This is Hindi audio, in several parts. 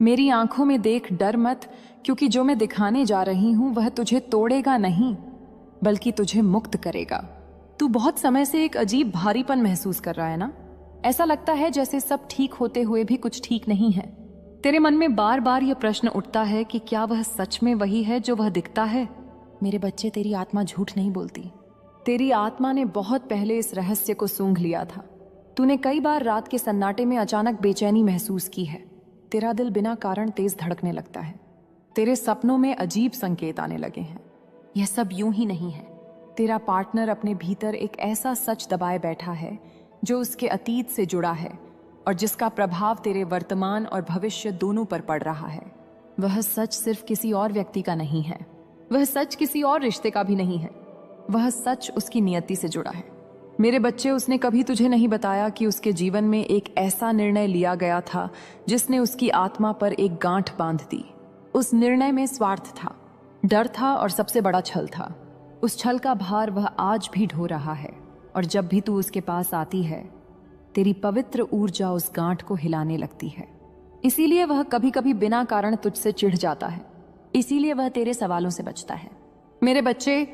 मेरी आंखों में देख, डर मत, क्योंकि जो मैं दिखाने जा रही हूं वह तुझे तोड़ेगा नहीं, बल्कि तुझे मुक्त करेगा। तू बहुत समय से एक अजीब भारीपन महसूस कर रहा है ना? ऐसा लगता है जैसे सब ठीक होते हुए भी कुछ ठीक नहीं है। तेरे मन में बार बार यह प्रश्न उठता है कि क्या वह सच में वही है जो वह दिखता है? मेरे बच्चे, तेरी आत्मा झूठ नहीं बोलती। तेरी आत्मा ने बहुत पहले इस रहस्य को सूंघ लिया था। तूने कई बार रात के सन्नाटे में अचानक बेचैनी महसूस की है। तेरा दिल बिना कारण तेज धड़कने लगता है। तेरे सपनों में अजीब संकेत आने लगे हैं। यह सब यूं ही नहीं है। तेरा पार्टनर अपने भीतर एक ऐसा सच दबाए बैठा है जो उसके अतीत से जुड़ा है और जिसका प्रभाव तेरे वर्तमान और भविष्य दोनों पर पड़ रहा है। वह सच सिर्फ किसी और व्यक्ति का नहीं है। वह सच किसी और रिश्ते का भी नहीं है। वह सच उसकी नियति से जुड़ा है। मेरे बच्चे, उसने कभी तुझे नहीं बताया कि उसके जीवन में एक ऐसा निर्णय लिया गया था जिसने उसकी आत्मा पर एक गांठ बांध दी। उस निर्णय में स्वार्थ था, डर था और सबसे बड़ा छल था। उस छल का भार वह आज भी ढो रहा है, और जब भी तू उसके पास आती है तेरी पवित्र ऊर्जा उस गांठ को हिलाने लगती है। इसीलिए वह कभी कभी बिना कारण तुझसे चिढ़ जाता है। इसीलिए वह तेरे सवालों से बचता है। मेरे बच्चे,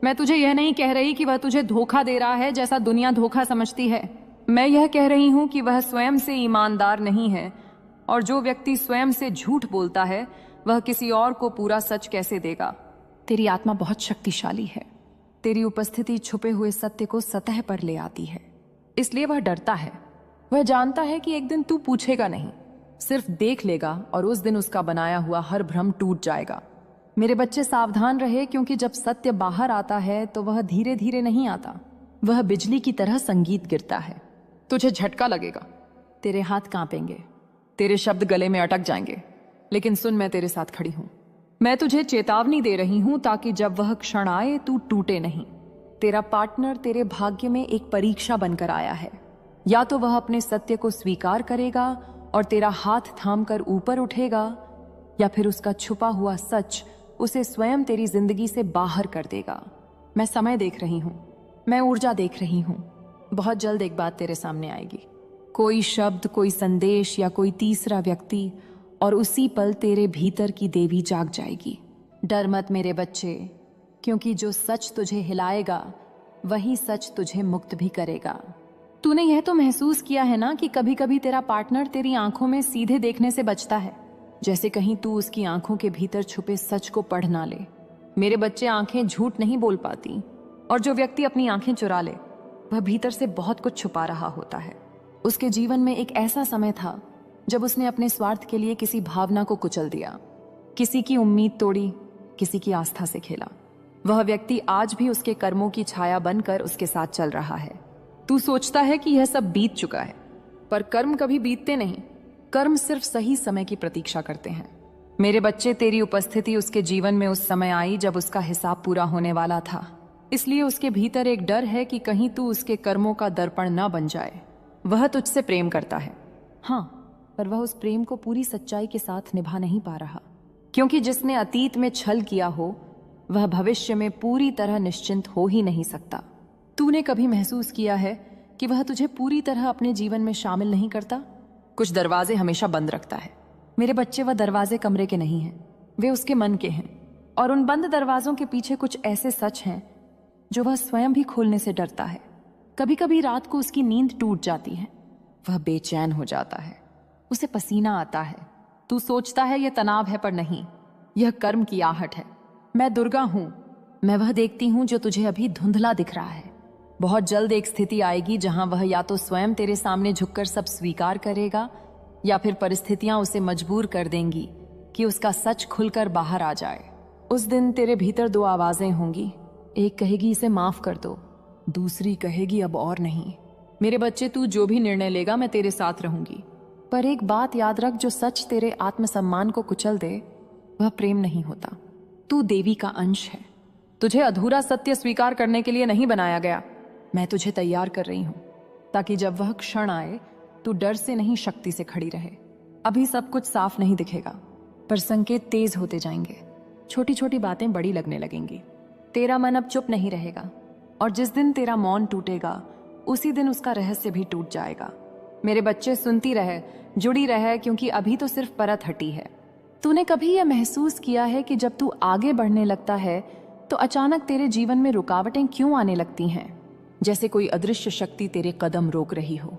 मैं तुझे यह नहीं कह रही कि वह तुझे धोखा दे रहा है जैसा दुनिया धोखा समझती है। मैं यह कह रही हूं कि वह स्वयं से ईमानदार नहीं है, और जो व्यक्ति स्वयं से झूठ बोलता है वह किसी और को पूरा सच कैसे देगा? तेरी आत्मा बहुत शक्तिशाली है। तेरी उपस्थिति छुपे हुए सत्य को सतह पर ले आती है। इसलिए वह डरता है। वह जानता है कि एक दिन तू पूछेगा नहीं, सिर्फ देख लेगा, और उस दिन उसका बनाया हुआ हर भ्रम टूट जाएगा। मेरे बच्चे, सावधान रहे, क्योंकि जब सत्य बाहर आता है तो वह धीरे धीरे नहीं आता। वह बिजली की तरह संगीत गिरता है। तुझे झटका लगेगा, तेरे हाथ कांपेंगे, तेरे शब्द गले में अटक जाएंगे। लेकिन सुन, मैं तेरे साथ खड़ी हूं। मैं तुझे चेतावनी दे रही हूं ताकि जब वह क्षण आए तू टूटे नहीं। तेरा पार्टनर तेरे भाग्य में एक परीक्षा बनकर आया है। या तो वह अपने सत्य को स्वीकार करेगा और तेरा हाथ थामकर ऊपर उठेगा, या फिर उसका छुपा हुआ सच उसे स्वयं तेरी जिंदगी से बाहर कर देगा। मैं समय देख रही हूं, मैं ऊर्जा देख रही हूं। बहुत जल्द एक बात तेरे सामने आएगी। कोई शब्द, कोई संदेश या कोई तीसरा व्यक्ति, और उसी पल तेरे भीतर की देवी जाग जाएगी। डर मत मेरे बच्चे, क्योंकि जो सच तुझे हिलाएगा वही सच तुझे मुक्त भी करेगा। तूने यह तो महसूस किया है ना कि कभी कभी तेरा पार्टनर तेरी आंखों में सीधे देखने से बचता है, जैसे कहीं तू उसकी आंखों के भीतर छुपे सच को पढ़ ना ले। मेरे बच्चे, आंखें झूठ नहीं बोल पाती, और जो व्यक्ति अपनी आंखें चुरा ले वह भीतर से बहुत कुछ छुपा रहा होता है। उसके जीवन में एक ऐसा समय था जब उसने अपने स्वार्थ के लिए किसी भावना को कुचल दिया, किसी की उम्मीद तोड़ी, किसी की आस्था से खेला। वह व्यक्ति आज भी उसके कर्मों की छाया बनकर उसके साथ चल रहा है। तू सोचता है कि यह सब बीत चुका है, पर कर्म कभी बीतते नहीं। कर्म सिर्फ सही समय की प्रतीक्षा करते हैं। मेरे बच्चे, तेरी उपस्थिति उसके जीवन में उस समय आई जब उसका हिसाब पूरा होने वाला था। इसलिए उसके भीतर एक डर है कि कहीं तू उसके कर्मों का दर्पण न बन जाए। वह तुझसे प्रेम करता है, हाँ, पर वह उस प्रेम को पूरी सच्चाई के साथ निभा नहीं पा रहा, क्योंकि जिसने अतीत में छल किया हो वह भविष्य में पूरी तरह निश्चिंत हो ही नहीं सकता। तूने कभी महसूस किया है कि वह तुझे पूरी तरह अपने जीवन में शामिल नहीं करता? कुछ दरवाजे हमेशा बंद रखता है। मेरे बच्चे, वह दरवाजे कमरे के नहीं हैं, वे उसके मन के हैं, और उन बंद दरवाजों के पीछे कुछ ऐसे सच हैं जो वह स्वयं भी खोलने से डरता है। कभी कभी रात को उसकी नींद टूट जाती है, वह बेचैन हो जाता है, उसे पसीना आता है। तू सोचता है यह तनाव है, पर नहीं, यह कर्म की आहट है। मैं दुर्गा हूं, मैं वह देखती हूं जो तुझे अभी धुंधला दिख रहा है। बहुत जल्द एक स्थिति आएगी जहां वह या तो स्वयं तेरे सामने झुककर सब स्वीकार करेगा, या फिर परिस्थितियां उसे मजबूर कर देंगी कि उसका सच खुलकर बाहर आ जाए। उस दिन तेरे भीतर दो आवाजें होंगी, एक कहेगी इसे माफ कर दो, दूसरी कहेगी अब और नहीं। मेरे बच्चे, तू जो भी निर्णय लेगा मैं तेरे साथ रहूंगी, पर एक बात याद रख, जो सच तेरे आत्मसम्मान को कुचल दे वह प्रेम नहीं होता। तू देवी का अंश है। तुझे अधूरा सत्य स्वीकार करने के लिए नहीं बनाया गया। मैं तुझे तैयार कर रही हूं ताकि जब वह क्षण आए तू डर से नहीं, शक्ति से खड़ी रहे। अभी सब कुछ साफ नहीं दिखेगा, पर संकेत तेज होते जाएंगे। छोटी छोटी बातें बड़ी लगने लगेंगी। तेरा मन अब चुप नहीं रहेगा, और जिस दिन तेरा मौन टूटेगा उसी दिन उसका रहस्य भी टूट जाएगा। मेरे बच्चे, सुनती रहे, जुड़ी रह, क्योंकि अभी तो सिर्फ परत हटी है। तूने कभी यह महसूस किया है कि जब तू आगे बढ़ने लगता है तो अचानक तेरे जीवन में रुकावटें क्यों आने लगती हैं, जैसे कोई अदृश्य शक्ति तेरे कदम रोक रही हो?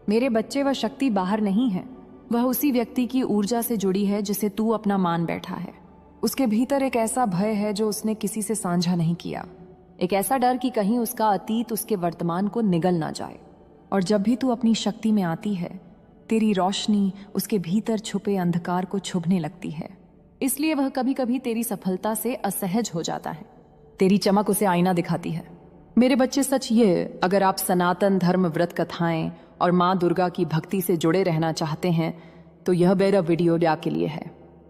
मेरे बच्चे, वह शक्ति बाहर नहीं है, वह उसी व्यक्ति की ऊर्जा से जुड़ी है जिसे तू अपना मान बैठा है। उसके भीतर एक ऐसा भय है जो उसने किसी से साझा नहीं किया, एक ऐसा डर कि कहीं उसका अतीत उसके वर्तमान को निगल ना जाए। और जब भी तू अपनी शक्ति में आती है, तेरी रोशनी उसके भीतर छुपे अंधकार को छुभने लगती है। इसलिए वह कभी कभी तेरी सफलता से असहज हो जाता है। तेरी चमक उसे आईना दिखाती है। मेरे बच्चे, सच ये, अगर आप सनातन धर्म व्रत कथाएं और माँ दुर्गा की भक्ति से जुड़े रहना चाहते हैं तो यह मेरा वीडियो आपके लिए है।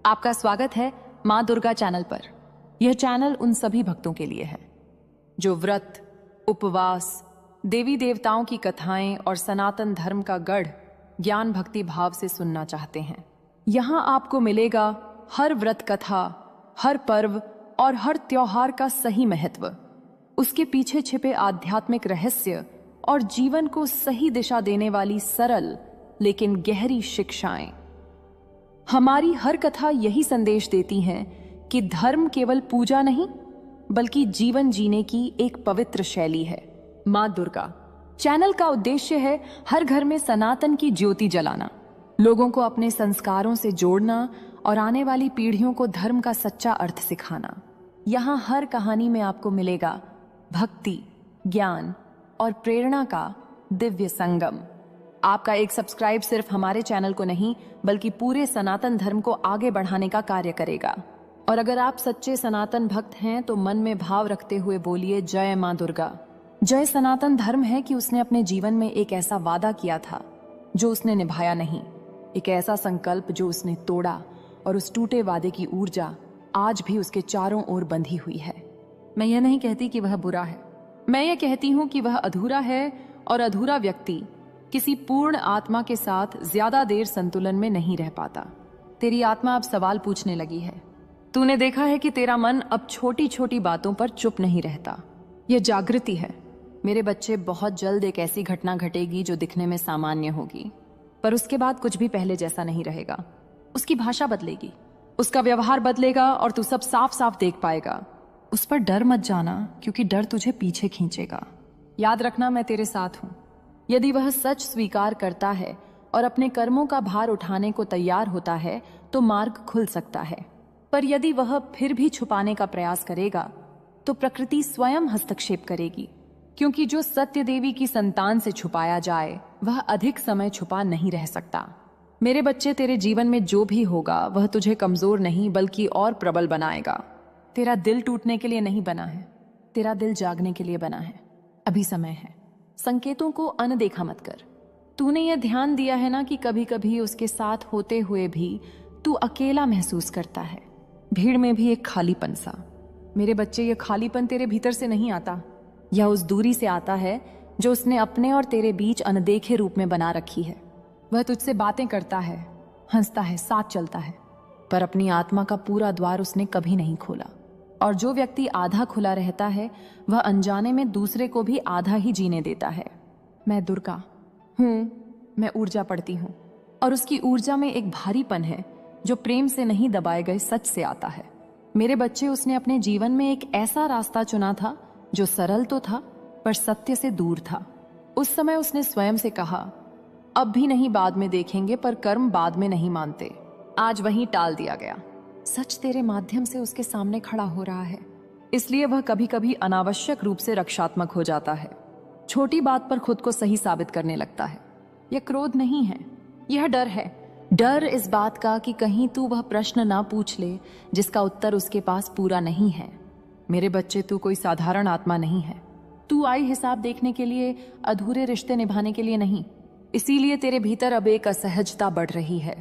आपका स्वागत है माँ दुर्गा चैनल पर। यह चैनल उन सभी भक्तों के लिए है जो व्रत, उपवास, देवी देवताओं की कथाएं और सनातन धर्म का गढ़ ज्ञान भक्ति भाव से सुनना चाहते हैं। यहाँ आपको मिलेगा हर व्रत कथा, हर पर्व और हर त्योहार का सही महत्व, उसके पीछे छिपे आध्यात्मिक रहस्य और जीवन को सही दिशा देने वाली सरल लेकिन गहरी शिक्षाएं। हमारी हर कथा यही संदेश देती है कि धर्म केवल पूजा नहीं बल्कि जीवन जीने की एक पवित्र शैली है। माँ दुर्गा चैनल का उद्देश्य है हर घर में सनातन की ज्योति जलाना, लोगों को अपने संस्कारों से जोड़ना और आने वाली पीढ़ियों को धर्म का सच्चा अर्थ सिखाना। यहाँ हर कहानी में आपको मिलेगा भक्ति, ज्ञान और प्रेरणा का दिव्य संगम। आपका एक सब्सक्राइब सिर्फ हमारे चैनल को नहीं बल्कि पूरे सनातन धर्म को आगे बढ़ाने का कार्य करेगा। और अगर आप सच्चे सनातन भक्त हैं तो मन में भाव रखते हुए बोलिए, जय माँ दुर्गा। जय सनातन धर्म है कि उसने अपने जीवन में एक ऐसा वादा किया था जो उसने निभाया नहीं, एक ऐसा संकल्प जो उसने तोड़ा, और उस टूटे वादे की ऊर्जा आज भी उसके चारों ओर बंधी हुई है। मैं यह नहीं कहती कि वह बुरा है, मैं ये कहती हूँ कि वह अधूरा है, और अधूरा व्यक्ति किसी पूर्ण आत्मा के साथ ज्यादा देर संतुलन में नहीं रह पाता। तेरी आत्मा अब सवाल पूछने लगी है। तूने देखा है कि तेरा मन अब छोटी छोटी बातों पर चुप नहीं रहता। यह जागृति है। मेरे बच्चे, बहुत जल्द एक ऐसी घटना घटेगी जो दिखने में सामान्य होगी, पर उसके बाद कुछ भी पहले जैसा नहीं रहेगा। उसकी भाषा बदलेगी, उसका व्यवहार बदलेगा और तू सब साफ साफ देख पाएगा। उस पर डर मत जाना, क्योंकि डर तुझे पीछे खींचेगा। याद रखना, मैं तेरे साथ हूं। यदि वह सच स्वीकार करता है और अपने कर्मों का भार उठाने को तैयार होता है तो मार्ग खुल सकता है। पर यदि वह फिर भी छुपाने का प्रयास करेगा तो प्रकृति स्वयं हस्तक्षेप करेगी, क्योंकि जो सत्य देवी की संतान से छुपाया जाए वह अधिक समय छुपा नहीं रह सकता। मेरे बच्चे, तेरे जीवन में जो भी होगा वह तुझे कमजोर नहीं बल्कि और प्रबल बनाएगा। तेरा दिल टूटने के लिए नहीं बना है, तेरा दिल जागने के लिए बना है। अभी समय है। संकेतों को अनदेखा मत कर। तूने यह ध्यान दिया है ना कि कभी कभी उसके साथ होते हुए भी तू अकेला महसूस करता है, भीड़ में भी एक खालीपन सा। मेरे बच्चे, यह खालीपन तेरे भीतर से नहीं आता, यह उस दूरी से आता है जो उसने अपने और तेरे बीच अनदेखे रूप में बना रखी है। वह तुझसे बातें करता है, हंसता है, साथ चलता है, पर अपनी आत्मा का पूरा द्वार उसने कभी नहीं खोला। और जो व्यक्ति आधा खुला रहता है वह अनजाने में दूसरे को भी आधा ही जीने देता है। मैं दुर्गा हूँ, मैं ऊर्जा पढ़ती हूँ, और उसकी ऊर्जा में एक भारीपन है जो प्रेम से नहीं दबाए गए सच से आता है। मेरे बच्चे, उसने अपने जीवन में एक ऐसा रास्ता चुना था जो सरल तो था पर सत्य से दूर था। उस समय उसने स्वयं से कहा, अब भी नहीं, बाद में देखेंगे, पर कर्म बाद में नहीं मानते। आज वहीं टाल दिया गया। सच तेरे माध्यम से उसके सामने खड़ा हो रहा है, इसलिए वह कभी कभी अनावश्यक रूप से रक्षात्मक हो जाता है। छोटी बात पर खुद को सही साबित करने लगता है। यह क्रोध नहीं है, यह डर है। डर इस बात का कि कहीं तू वह प्रश्न ना पूछ ले जिसका उत्तर उसके पास पूरा नहीं है। मेरे बच्चे, तू कोई साधारण आत्मा नहीं है। तू आई हिसाब देखने के लिए, अधूरे रिश्ते निभाने के लिए नहीं। इसीलिए तेरे भीतर अब एक असहजता बढ़ रही है।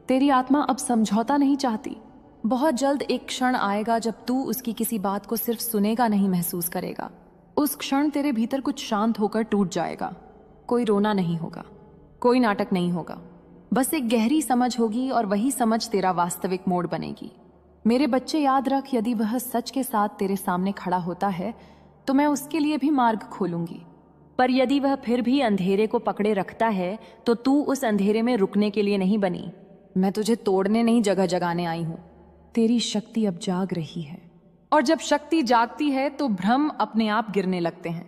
तेरी आत्मा अब समझौता नहीं चाहती। बहुत जल्द एक क्षण आएगा जब तू उसकी किसी बात को सिर्फ सुनेगा नहीं, महसूस करेगा। उस क्षण तेरे भीतर कुछ शांत होकर टूट जाएगा। कोई रोना नहीं होगा, कोई नाटक नहीं होगा, बस एक गहरी समझ होगी, और वही समझ तेरा वास्तविक मोड़ बनेगी। मेरे बच्चे, याद रख, यदि वह सच के साथ तेरे सामने खड़ा होता है तो मैं उसके लिए भी मार्ग खोलूंगी। पर यदि वह फिर भी अंधेरे को पकड़े रखता है तो तू उस अंधेरे में रुकने के लिए नहीं बनी। मैं तुझे तोड़ने नहीं, जगह जगाने आई हूं। तेरी शक्ति अब जाग रही है, और जब शक्ति जागती है तो भ्रम अपने आप गिरने लगते हैं।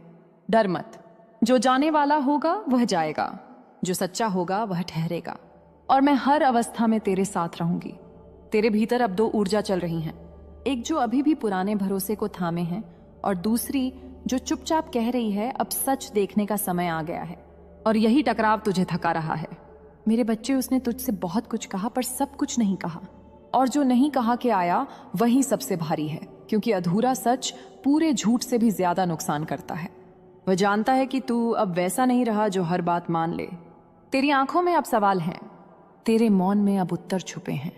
डर मत, जो जाने वाला होगा वह जाएगा, जो सच्चा होगा वह ठहरेगा, और मैं हर अवस्था में तेरे साथ रहूंगी। तेरे भीतर अब 2 ऊर्जा चल रही हैं, एक जो अभी भी पुराने भरोसे को थामे है, और दूसरी जो चुपचाप कह रही है अब सच देखने का समय आ गया है। और यही टकराव तुझे थका रहा है। मेरे बच्चे, उसने तुझसे बहुत कुछ कहा पर सब कुछ नहीं कहा, और जो नहीं कहा के आया वही सबसे भारी है, क्योंकि अधूरा सच पूरे झूठ से भी ज्यादा नुकसान करता है। वह जानता है कि तू अब वैसा नहीं रहा जो हर बात मान ले। तेरी आंखों में अब सवाल हैं, तेरे मौन में अब उत्तर छुपे हैं,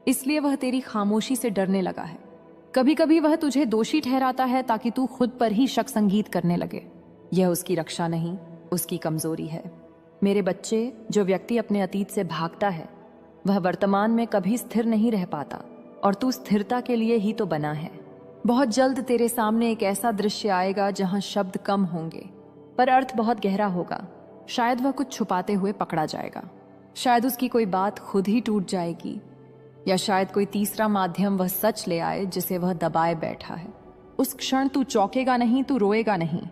इसलिए वह तेरी खामोशी से डरने लगा है। कभी कभी वह तुझे दोषी ठहराता है ताकि तू खुद पर ही शक संगीत करने लगे। यह उसकी रक्षा नहीं, उसकी कमजोरी है। मेरे बच्चे, जो व्यक्ति अपने अतीत से भागता है वह वर्तमान में कभी स्थिर नहीं रह पाता, और तू स्थिरता के लिए ही तो बना है। बहुत जल्द तेरे सामने एक ऐसा दृश्य आएगा जहां शब्द कम होंगे पर अर्थ बहुत गहरा होगा। शायद वह कुछ छुपाते हुए पकड़ा जाएगा, शायद उसकी कोई बात खुद ही टूट जाएगी, या शायद कोई तीसरा माध्यम वह सच ले आए जिसे वह दबाए बैठा है। उस क्षण तू चौंकेगा नहीं, तू रोएगा नहीं,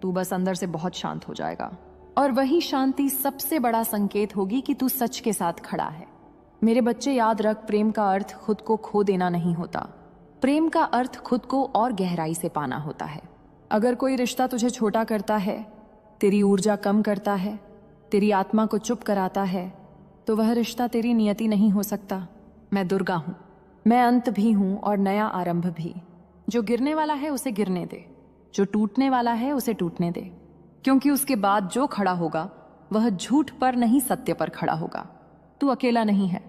तू बस अंदर से बहुत शांत हो जाएगा। और वही शांति सबसे बड़ा संकेत होगी कि तू सच के साथ खड़ा है। मेरे बच्चे, याद रख, प्रेम का अर्थ खुद को खो देना नहीं होता। प्रेम का अर्थ खुद को और गहराई से पाना होता है। अगर कोई रिश्ता तुझे छोटा करता है, तेरी ऊर्जा कम करता है, तेरी आत्मा को चुप कराता है, तो वह रिश्ता तेरी नियति नहीं हो सकता। मैं दुर्गा हूं, मैं अंत भी हूं और नया आरंभ भी। जो गिरने वाला है उसे गिरने दे, जो टूटने वाला है उसे टूटने दे, क्योंकि उसके बाद जो खड़ा होगा वह झूठ पर नहीं, सत्य पर खड़ा होगा। तू अकेला नहीं है,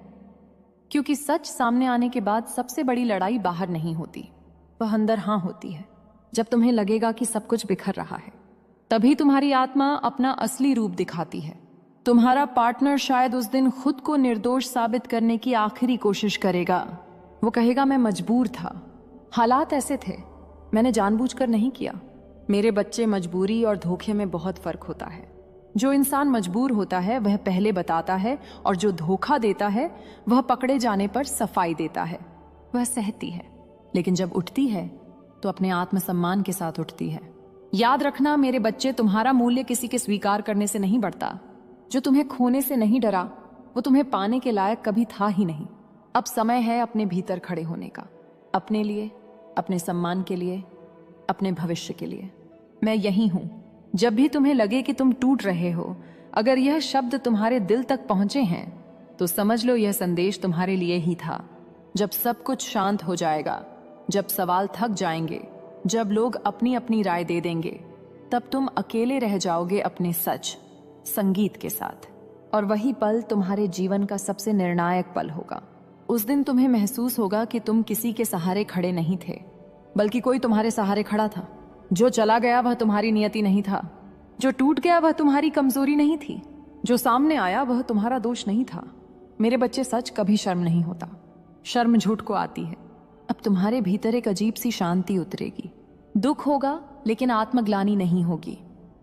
क्योंकि सच सामने आने के बाद सबसे बड़ी लड़ाई बाहर नहीं होती, वह अंदर हां होती है। जब तुम्हें लगेगा कि सब कुछ बिखर रहा है, तभी तुम्हारी आत्मा अपना असली रूप दिखाती है। तुम्हारा पार्टनर शायद उस दिन खुद को निर्दोष साबित करने की आखिरी कोशिश करेगा। वो कहेगा, मैं मजबूर था, हालात ऐसे थे, मैंने जानबूझकर नहीं किया। मेरे बच्चे, मजबूरी और धोखे में बहुत फर्क होता है। जो इंसान मजबूर होता है वह पहले बताता है, और जो धोखा देता है वह पकड़े जाने पर सफाई देता है। वह सहती है, लेकिन जब उठती है तो अपने आत्मसम्मान के साथ उठती है। याद रखना मेरे बच्चे, तुम्हारा मूल्य किसी के स्वीकार करने से नहीं बढ़ता। जो तुम्हें खोने से नहीं डरा वो तुम्हें पाने के लायक कभी था ही नहीं। अब समय है अपने भीतर खड़े होने का, अपने लिए, अपने सम्मान के लिए, अपने भविष्य के लिए। मैं यही हूं। जब भी तुम्हें लगे कि तुम टूट रहे हो, अगर यह शब्द तुम्हारे दिल तक पहुंचे हैं तो समझ लो यह संदेश तुम्हारे लिए ही था। जब सब कुछ शांत हो जाएगा, जब सवाल थक जाएंगे, जब लोग अपनी अपनी राय दे देंगे, तब तुम अकेले रह जाओगे अपने सच, संगीत के साथ। और वही पल तुम्हारे जीवन का सबसे निर्णायक पल होगा। उस दिन तुम्हें महसूस होगा कि तुम किसी के सहारे खड़े नहीं थे, बल्कि कोई तुम्हारे सहारे खड़ा था। जो चला गया वह तुम्हारी नियति नहीं था, जो टूट गया वह तुम्हारी कमजोरी नहीं थी, जो सामने आया वह तुम्हारा दोष नहीं था। मेरे बच्चे, सच कभी शर्म नहीं होता, शर्म झूठ को आती है। अब तुम्हारे भीतर एक अजीब सी शांति उतरेगी। दुख होगा लेकिन आत्मग्लानि नहीं होगी,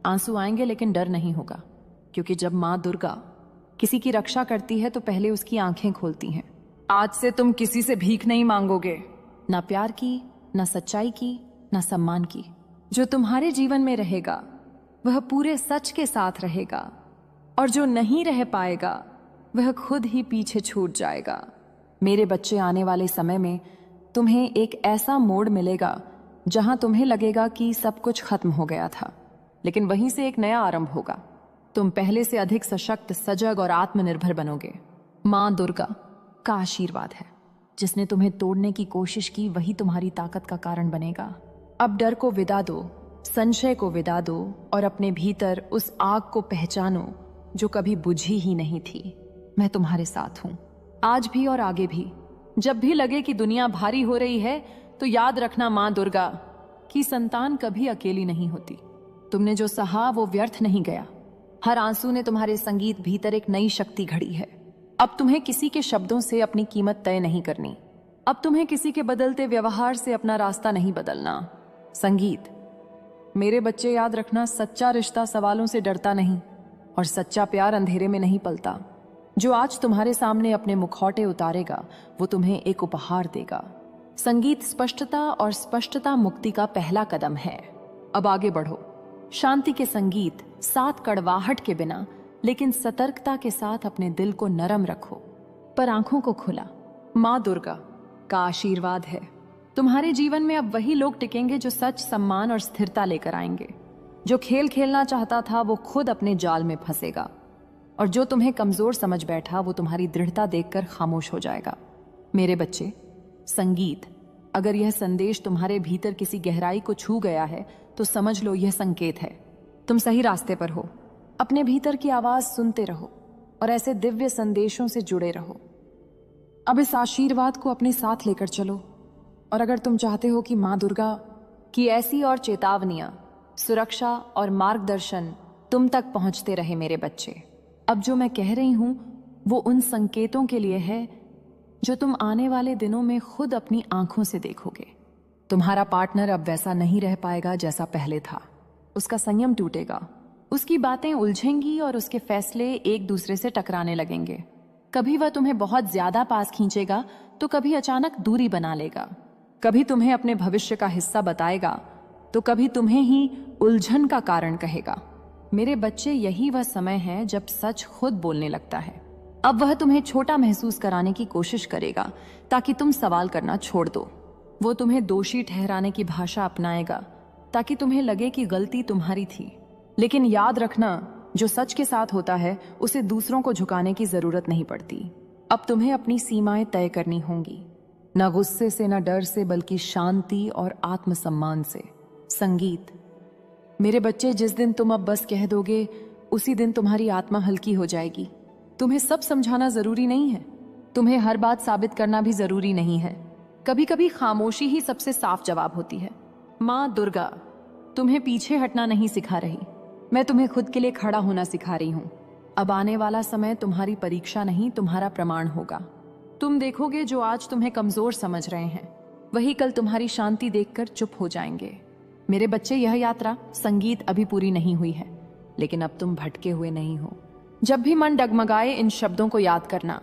आंसू आएंगे लेकिन डर नहीं होगा, क्योंकि जब माँ दुर्गा किसी की रक्षा करती है तो पहले उसकी आंखें खोलती हैं। आज से तुम किसी से भीख नहीं मांगोगे, ना प्यार की, ना सच्चाई की, ना सम्मान की। जो तुम्हारे जीवन में रहेगा वह पूरे सच के साथ रहेगा, और जो नहीं रह पाएगा वह खुद ही पीछे छूट जाएगा। मेरे बच्चे, आने वाले समय में तुम्हें एक ऐसा मोड़ मिलेगा जहां तुम्हें लगेगा कि सब कुछ खत्म हो गया था, लेकिन वहीं से एक नया आरंभ होगा। तुम पहले से अधिक सशक्त, सजग और आत्मनिर्भर बनोगे। माँ दुर्गा का आशीर्वाद है। जिसने तुम्हें तोड़ने की कोशिश की वही तुम्हारी ताकत का कारण बनेगा। अब डर को विदा दो, संशय को विदा दो, और अपने भीतर उस आग को पहचानो जो कभी बुझी ही नहीं थी। मैं तुम्हारे साथ हूं, आज भी और आगे भी। जब भी लगे कि दुनिया भारी हो रही है तो याद रखना, माँ दुर्गा की संतान कभी अकेली नहीं होती। तुमने जो सहा वो व्यर्थ नहीं गया। हर आंसू ने तुम्हारे संगीत भीतर एक नई शक्ति घड़ी है। अब तुम्हें किसी के शब्दों से अपनी कीमत तय नहीं करनी। अब तुम्हें किसी के बदलते व्यवहार से अपना रास्ता नहीं बदलना। संगीत मेरे बच्चे याद रखना, सच्चा रिश्ता सवालों से डरता नहीं और सच्चा प्यार अंधेरे में नहीं पलता। जो आज तुम्हारे सामने अपने मुखौटे उतारेगा वो तुम्हें एक उपहार देगा। संगीत स्पष्टता और स्पष्टता मुक्ति का पहला कदम है। अब आगे बढ़ो। शांति के संगीत, साथ कड़वाहट के बिना लेकिन सतर्कता के साथ अपने दिल को नरम रखो पर आंखों को खुला। माँ दुर्गा का आशीर्वाद है। तुम्हारे जीवन में अब वही लोग टिकेंगे जो सच, सम्मान और स्थिरता लेकर आएंगे। जो खेल खेलना चाहता था वो खुद अपने जाल में फंसेगा और जो तुम्हें कमजोर समझ बैठा वो तुम्हारी दृढ़ता देखकर खामोश हो जाएगा। मेरे बच्चे, संगीत, अगर यह संदेश तुम्हारे भीतर किसी गहराई को छू गया है तो समझ लो यह संकेत है। तुम सही रास्ते पर हो। अपने भीतर की आवाज सुनते रहो और ऐसे दिव्य संदेशों से जुड़े रहो। अब इस आशीर्वाद को अपने साथ लेकर चलो और अगर तुम चाहते हो कि माँ दुर्गा की ऐसी और चेतावनियां, सुरक्षा और मार्गदर्शन तुम तक पहुंचते रहे मेरे बच्चे, अब जो मैं कह रही हूं वो उन संकेतों के लिए है जो तुम आने वाले दिनों में खुद अपनी आंखों से देखोगे। तुम्हारा पार्टनर अब वैसा नहीं रह पाएगा जैसा पहले था। उसका संयम टूटेगा, उसकी बातें उलझेंगी और उसके फैसले एक दूसरे से टकराने लगेंगे। कभी वह तुम्हें बहुत ज्यादा पास खींचेगा तो कभी अचानक दूरी बना लेगा। कभी तुम्हें अपने भविष्य का हिस्सा बताएगा तो कभी तुम्हें ही उलझन का कारण कहेगा। मेरे बच्चे, यही वह समय है जब सच खुद बोलने लगता है। अब वह तुम्हें छोटा महसूस कराने की कोशिश करेगा ताकि तुम सवाल करना छोड़ दो। वो तुम्हें दोषी ठहराने की भाषा अपनाएगा ताकि तुम्हें लगे कि गलती तुम्हारी थी। लेकिन याद रखना, जो सच के साथ होता है उसे दूसरों को झुकाने की जरूरत नहीं पड़ती। अब तुम्हें अपनी सीमाएं तय करनी होंगी, न गुस्से से, न डर से, बल्कि शांति और आत्मसम्मान से। संगीत, मेरे बच्चे, जिस दिन तुम अब बस कह दोगे उसी दिन तुम्हारी आत्मा हल्की हो जाएगी। तुम्हें सब समझाना जरूरी नहीं है, तुम्हें हर बात साबित करना भी जरूरी नहीं है। कभी कभी खामोशी ही सबसे साफ जवाब होती है। माँ दुर्गा तुम्हें पीछे हटना नहीं सिखा रही, मैं तुम्हें खुद के लिए खड़ा होना सिखा रही हूँ। अब आने वाला समय तुम्हारी परीक्षा नहीं, तुम्हारा प्रमाण होगा। तुम देखोगे जो आज तुम्हें कमजोर समझ रहे हैं वही कल तुम्हारी शांति देखकर चुप हो जाएंगे। मेरे बच्चे, यह यात्रा संगीत अभी पूरी नहीं हुई है, लेकिन अब तुम भटके हुए नहीं हो। जब भी मन डगमगाए इन शब्दों को याद करना,